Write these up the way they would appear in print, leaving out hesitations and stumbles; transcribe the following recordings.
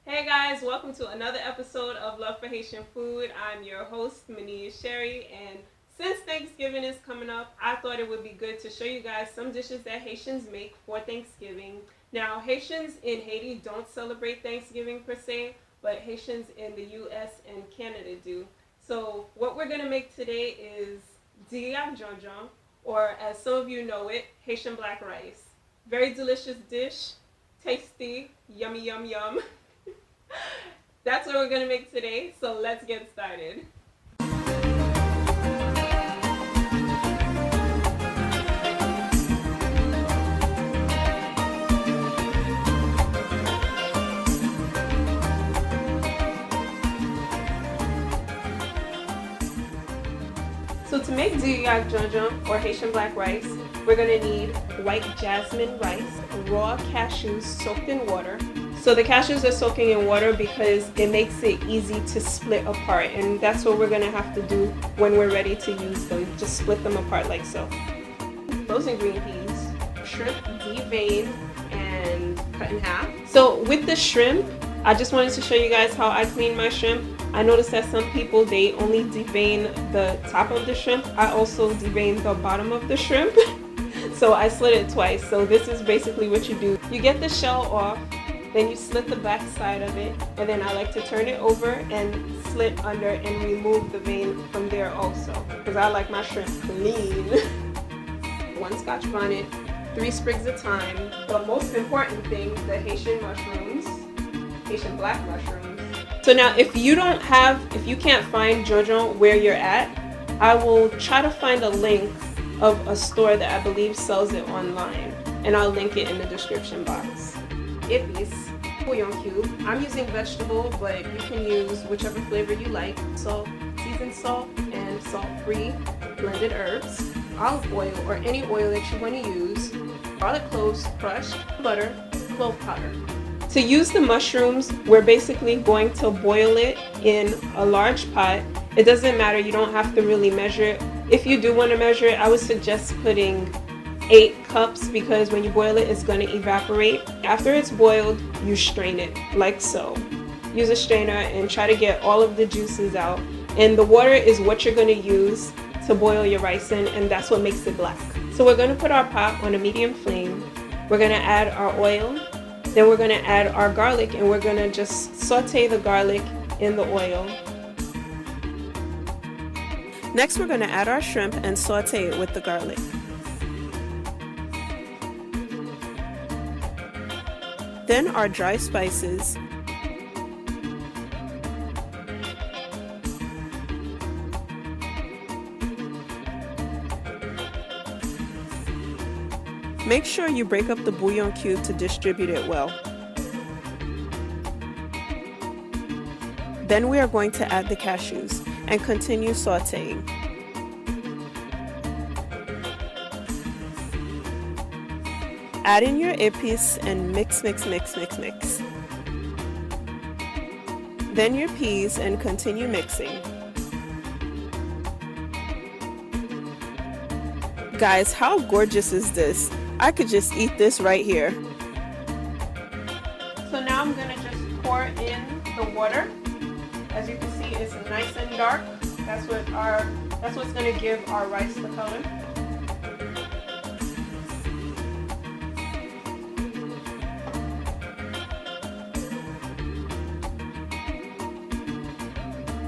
Hey guys, welcome to another episode of Love for Haitian Food. I'm your host, Mania Sherry, and since Thanksgiving is coming up, I thought it would be good to show you guys some dishes that Haitians make for Thanksgiving. Now, Haitians in Haiti don't celebrate Thanksgiving per se, but Haitians in the US and Canada do. So what we're going to make today is diap jonjon, or as some of you know it, Haitian black rice. Very delicious dish, tasty, yummy, yum, yum. That's what we're going to make today, so let's get started. So to make diap jonjon, or Haitian black rice, we're going to need white jasmine rice, raw cashews soaked in water. So the cashews are soaking in water because it makes it easy to split apart, and that's what we're going to have to do when we're ready to use them. Just split them apart like so. Frozen green peas, shrimp deveined and cut in half. So with the shrimp, I just wanted to show you guys how I clean my shrimp. I noticed that some people, they only devein the top of the shrimp. I also devein the bottom of the shrimp. So I slit it twice. So this is basically what you do. You get the shell off, then you slit the back side of it, and then I like to turn it over and slit under and remove the vein from there also, because I like my shrimp clean. 1 Scotch bonnet, 3 sprigs of thyme. The most important thing, the Haitian mushrooms, Haitian black mushrooms. So now if you can't find jonjon where you're at, I will try to find a link of a store that I believe sells it online, and I'll link it in the description box. Épices, bouillon cube. I'm using vegetable, but you can use whichever flavor you like. Salt, seasoned salt, and salt-free blended herbs. Olive oil, or any oil that you want to use. Garlic cloves crushed, butter, clove powder. To use the mushrooms, we're basically going to boil it in a large pot. It doesn't matter, you don't have to really measure it. If you do want to measure it, I would suggest putting 8 cups, because when you boil it, it's going to evaporate. After it's boiled, you strain it like so. Use a strainer and try to get all of the juices out. And the water is what you're going to use to boil your rice in, and that's what makes it black. So we're going to put our pot on a medium flame. We're going to add our oil. Then we're going to add our garlic, and we're going to just saute the garlic in the oil. Next, we're going to add our shrimp and saute it with the garlic. Then our dry spices. Make sure you break up the bouillon cube to distribute it well. Then we are going to add the cashews and continue sauteing. Add in your épices and mix. Then your peas and continue mixing. Guys, how gorgeous is this? I could just eat this right here. So now I'm gonna just pour in the water. As you can see, it's nice and dark. That's what's gonna give our rice the color.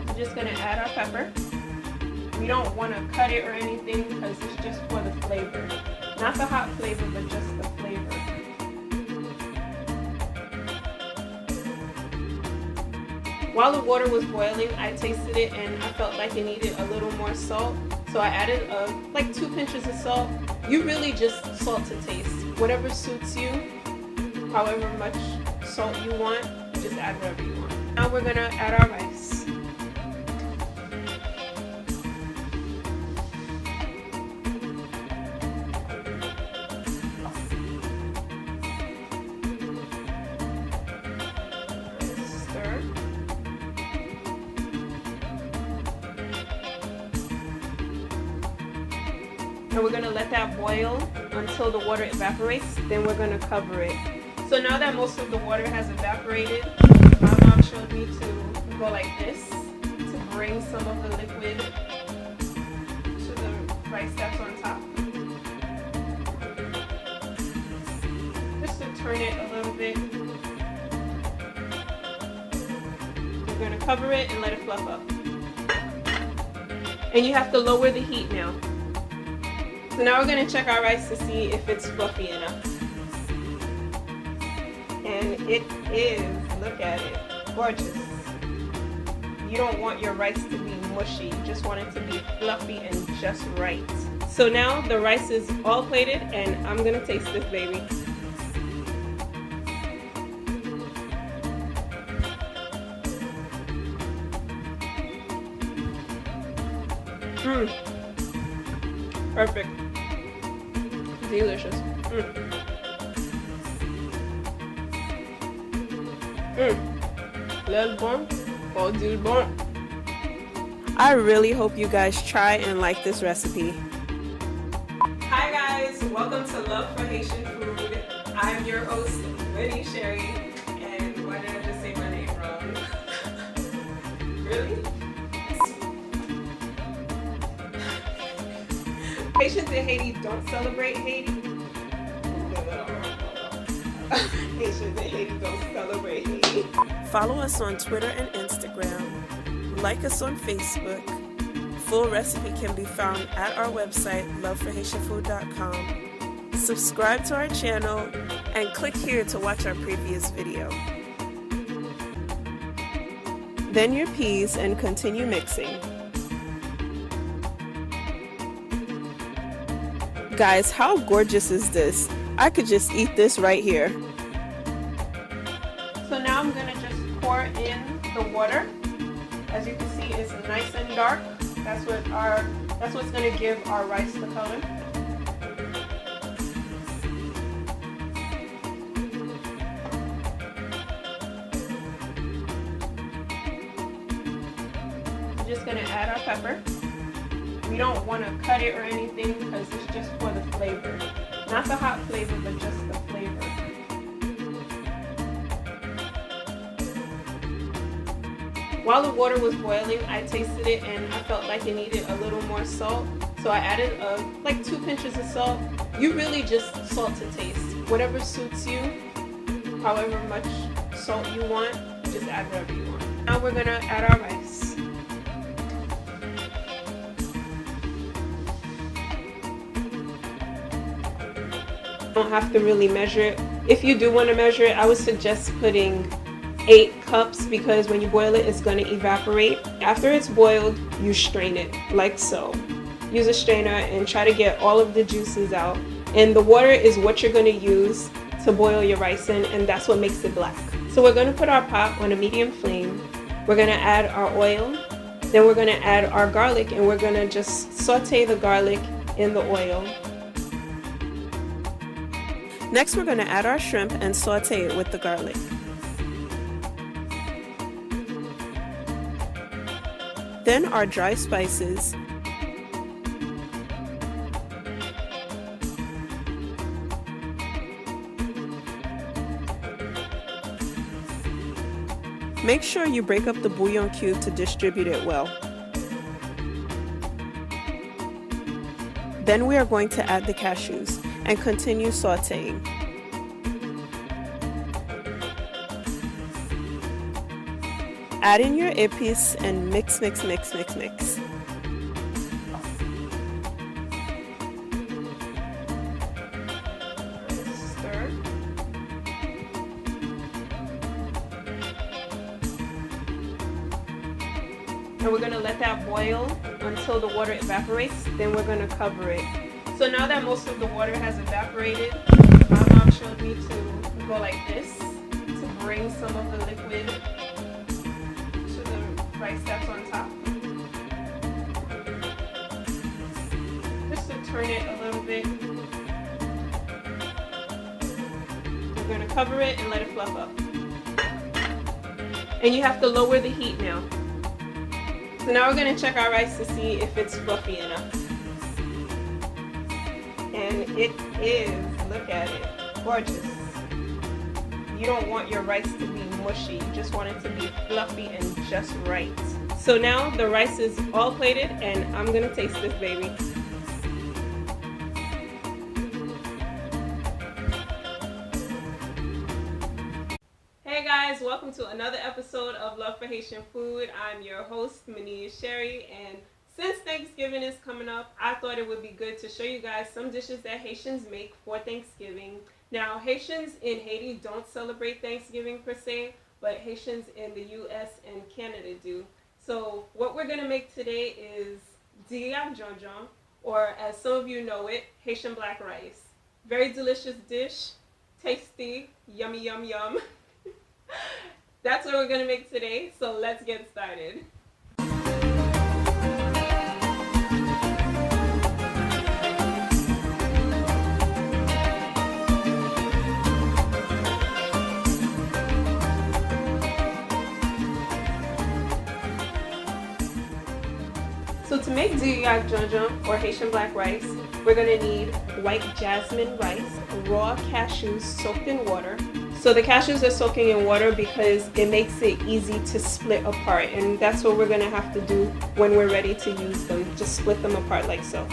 We're just gonna add our pepper. We don't want to cut it or anything because it's just for the flavor. Not the hot flavor, but just the flavor. While the water was boiling, I tasted it and I felt like it needed a little more salt. So I added like 2 pinches of salt. You really just salt to taste. Whatever suits you, however much salt you want, just add whatever you want. Now we're gonna add our rice. And we're going to let that boil until the water evaporates. Then we're going to cover it. So now that most of the water has evaporated, My mom showed me to go like this to bring some of the liquid to the rice that's on top. Just to turn it a little bit. We're going to cover it and let it fluff up. And you have to lower the heat now. So now we're going to check our rice to see if it's fluffy enough. And it is, look at it, gorgeous. You don't want your rice to be mushy, you just want it to be fluffy and just right. So now the rice is all plated and I'm gonna taste this baby. Perfect. Delicious. L'œil bon, au du bon. I really hope you guys try and like this recipe. Hi guys, welcome to Love for Haitian Food. I'm your host, Winnie Sherry, and why did I just say my name wrong? Really? Haitians in Haiti don't celebrate Haiti. Haitians in Haiti don't celebrate Haiti. Follow us on Twitter and Instagram. Like us on Facebook. Full recipe can be found at our website, loveforhaitianfood.com. Subscribe to our channel and click here to watch our previous video. Then your peas and continue mixing. Guys, how gorgeous is this? I could just eat this right here. So now I'm gonna just pour in the water. As you can see, it's nice and dark. That's what's gonna give our rice the color. We're just gonna add our pepper. We don't want to cut it or anything because it's just for the flavor. Not the hot flavor, but just the flavor. While the water was boiling, I tasted it and I felt like it needed a little more salt. So I added like 2 pinches of salt. You really just salt to taste. Whatever suits you, however much salt you want, just add whatever you want. Now we're gonna add our rice. Don't have to really measure it. If you do want to measure it, I would suggest putting 8 cups because when you boil it, it's going to evaporate. After it's boiled, you strain it like so. Use a strainer and try to get all of the juices out. And the water is what you're going to use to boil your rice in, and that's what makes it black. So we're going to put our pot on a medium flame. We're going to add our oil. Then we're going to add our garlic, and we're going to just saute the garlic in the oil. Next, we're going to add our shrimp and saute it with the garlic. Then our dry spices. Make sure you break up the bouillon cube to distribute it well. Then we are going to add the cashews and continue sauteing. Add in your épices and mix, mix, mix, mix, mix. Stir. And we're going to let that boil until the water evaporates. Then we're going to cover it. So now that most of the water has evaporated, my mom showed me to go like this to bring some of the liquid to the rice that's on top. Just to turn it a little bit. We're going to cover it and let it fluff up. And you have to lower the heat now. So now we're going to check our rice to see if it's fluffy enough. And it is, look at it, gorgeous. You don't want your rice to be mushy. You just want it to be fluffy and just right. So now the rice is all plated and I'm gonna taste this baby. Hey guys, welcome to another episode of Love for Haitian Food. I'm your host, Mania Sherry, and since Thanksgiving is coming up, I thought it would be good to show you guys some dishes that Haitians make for Thanksgiving. Now, Haitians in Haiti don't celebrate Thanksgiving per se, but Haitians in the US and Canada do. So what we're going to make today is diak jonjon, or as some of you know it, Haitian black rice. Very delicious dish, tasty, yummy, yum, yum. That's what we're going to make today, so let's get started. So to make diak jonjon, or Haitian black rice, we're going to need white jasmine rice, raw cashews soaked in water. So the cashews are soaking in water because it makes it easy to split apart, and that's what we're going to have to do when we're ready to use them. Just split them apart like so.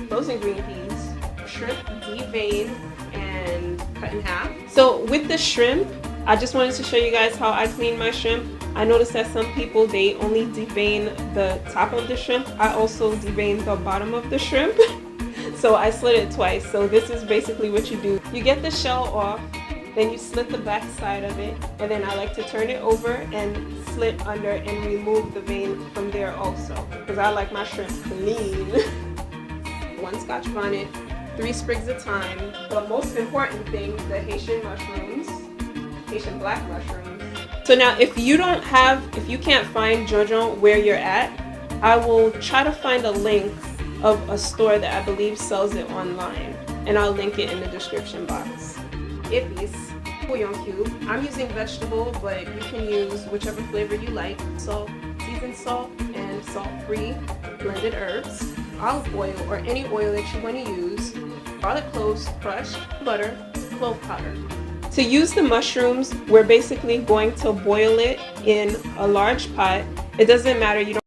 Frozen green peas, shrimp deveined and cut in half. So with the shrimp, I just wanted to show you guys how I clean my shrimp. I noticed that some people, they only devein the top of the shrimp. I also devein the bottom of the shrimp. So I slit it twice. So this is basically what you do. You get the shell off, then you slit the back side of it, and then I like to turn it over and slit under and remove the vein from there also, because I like my shrimp clean. 1 Scotch bonnet, 3 sprigs of thyme. The most important thing, the Haitian mushrooms, Haitian black mushrooms. So now if you can't find jonjon where you're at, I will try to find a link of a store that I believe sells it online, and I'll link it in the description box. Épices, bouillon cube. I'm using vegetable, but you can use whichever flavor you like. Salt, seasoned salt, and salt-free blended herbs. Olive oil, or any oil that you want to use. Garlic cloves crushed, butter, clove powder. To use the mushrooms, we're basically going to boil it in a large pot. It doesn't matter, you don't